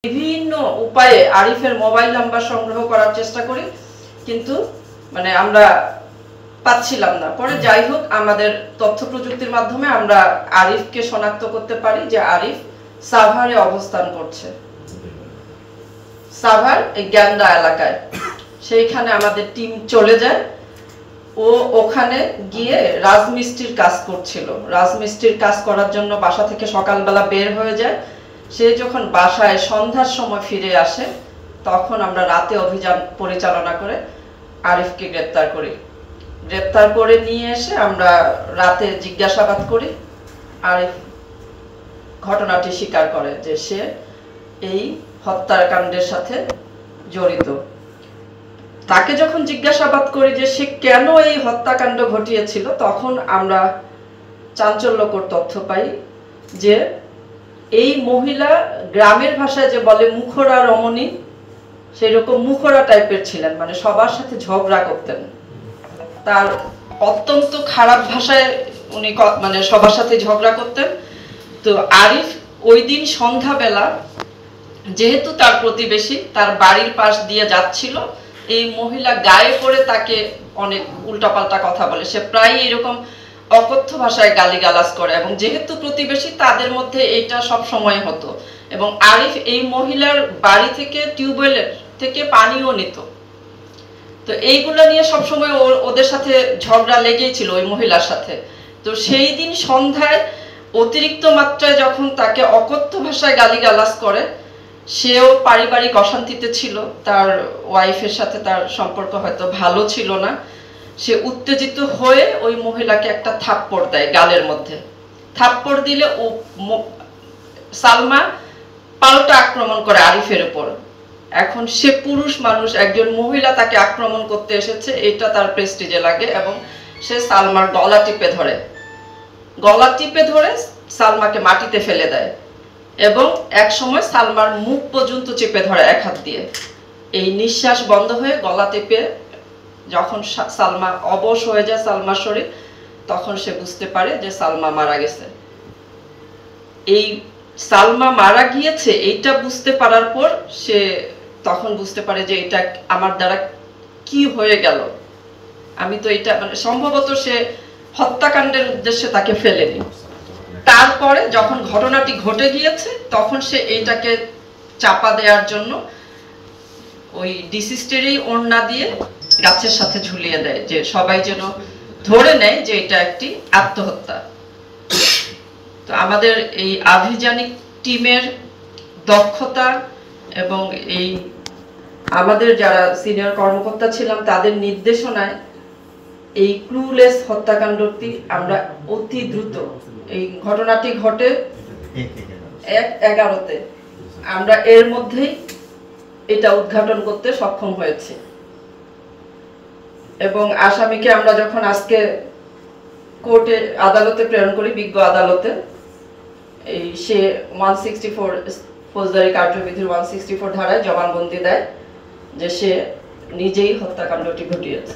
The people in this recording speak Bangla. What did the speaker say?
বিভিন্ন উপায়ে আরিফের মোবাইল নাম্বার সংগ্রহ করার চেষ্টা করি, কিন্তু মানে আমরা পাচ্ছিলাম না। পরে যাই হোক, আমাদের তথ্য প্রযুক্তির মাধ্যমে আমরা আরিফকে শনাক্ত করতে পারি যে আরিফ সাভারে অবস্থান করছে, সাভার এই গ্যান্ডা এলাকায়। সেইখানে আমাদের টিম চলে যায়। ও ওখানে গিয়ে রাজমিস্ত্রির কাজ করছিল। রাজমিস্ত্রির কাজ করার জন্য বাসা থেকে সকালবেলা বের হয়ে যায়। সে যখন বাসায় সন্ধ্যার সময় ফিরে আসে, তখন আমরা রাতে অভিযান পরিচালনা করে আরিফকে গ্রেপ্তার করি। গ্রেপ্তার করে নিয়ে এসে আমরা রাতে জিজ্ঞাসাবাদ করি। আরিফ ঘটনাটি স্বীকার করে যে সে এই হত্যাকাণ্ডের সাথে জড়িত। তাকে যখন জিজ্ঞাসাবাদ করি যে সে কেন এই হত্যাকাণ্ড ঘটিয়েছিল, তখন আমরা চাঞ্চল্যকর তথ্য পাই যে এই মহিলা গ্রামের ভাষায় যে বলে মুখরা রমণী, সেই রকম মুখরা টাইপের ছিলেন, মানে সবার সাথে ঝগড়া করতেন। তার অত্যন্ত খারাপ ভাষায় উনি মানে সবার সাথে ঝগড়া করতেন। তো আরিফ ওই দিন সন্ধ্যাবেলা, যেহেতু তার প্রতিবেশী তার বাড়ির পাশ দিয়ে যাচ্ছিল, এই মহিলা গায়ে পড়ে তাকে অনেক উল্টাপাল্টা কথা বলে। সে প্রায় এরকম অকথ্য ভাষায় গালিগালাজ করে, এবং যেহেতু প্রতিবেশী তাদের মধ্যে এটা সব সময় হতো। এবং আরিফ এই মহিলার বাড়ি থেকে টিউবওয়েলের থেকে পানিও নিত। তো এইগুলো নিয়ে সবসময় ওদের সাথে ঝগড়া লেগেই ছিল ওই মহিলার সাথে। তো সেই দিন সন্ধ্যায় অতিরিক্ত মাত্রায় যখন তাকে অকথ্য ভাষায় গালিগালাজ করে, সেও পারিবারিক অশান্তিতে ছিল, তার ওয়াইফের সাথে তার সম্পর্ক হয়তো ভালো ছিল না। সে উত্তেজিত হয়ে ওই মহিলাকে একটা থাপ্পড় দেয় গালের মধ্যে। থাপ্পড় দিলে ও সালমা পাল্টা আক্রমণ করে আরিফের উপর। এখন সে পুরুষ মানুষ, একজন মহিলা তাকে আক্রমণ করতে এসেছে, এটা তার প্রেস্টিজে লাগে, এবং সে সালমার গলা টিপে ধরে। গলা টিপে ধরে সালমাকে মাটিতে ফেলে দেয়, এবং এক সময় সালমার মুখ পর্যন্ত চেপে ধরে এক হাত দিয়ে। এই নিঃশ্বাস বন্ধ হয়ে গলা টিপে যখন সালমা অবশ হয়ে যায় সালমার শরীর, তখন সে বুঝতে পারে যে সালমা মারা গেছে। এই সালমা মারা গিয়েছে এইটা বুঝতে পারার পর সে তখন বুঝতে পারে যে এটা আমার দ্বারা কি হয়ে গেল। আমি তো এটা মানে সম্ভবত সে হত্যাকাণ্ডের উদ্দেশ্যে তাকে ফেলেনি। তারপরে যখন ঘটনাটি ঘটে গিয়েছে, তখন সে এইটাকে চাপা দেওয়ার জন্য ওই ডিসিস্টেরই ওড়না দিয়ে গাছের সাথে ঝুলিয়ে দেয়, যে সবাই যেন ধরে নেয় যে এটা একটি আত্মহত্যা। তো আমাদের এই আভিযানিক টিমের দক্ষতা এবং এই আমাদের যারা সিনিয়র কর্মকর্তা ছিলাম তাদের নির্দেশনায় এই ক্লুলেস হত্যাকাণ্ডটি আমরা অতি দ্রুত, এই ঘটনাটি ঘটে 1/11-তে, আমরা এর মধ্যেই এটা উদ্ঘাটন করতে সক্ষম হয়েছে। এবং আসামিকে আমরা যখন আজকে কোর্টে আদালতে প্রেরণ করি, বিজ্ঞ আদালতে, এই সে 164 ফৌজদারি কার্যবিধির 164 ধারায় জবানবন্দি দেয় যে সে নিজেই হত্যাকাণ্ডটি ঘটিয়েছে।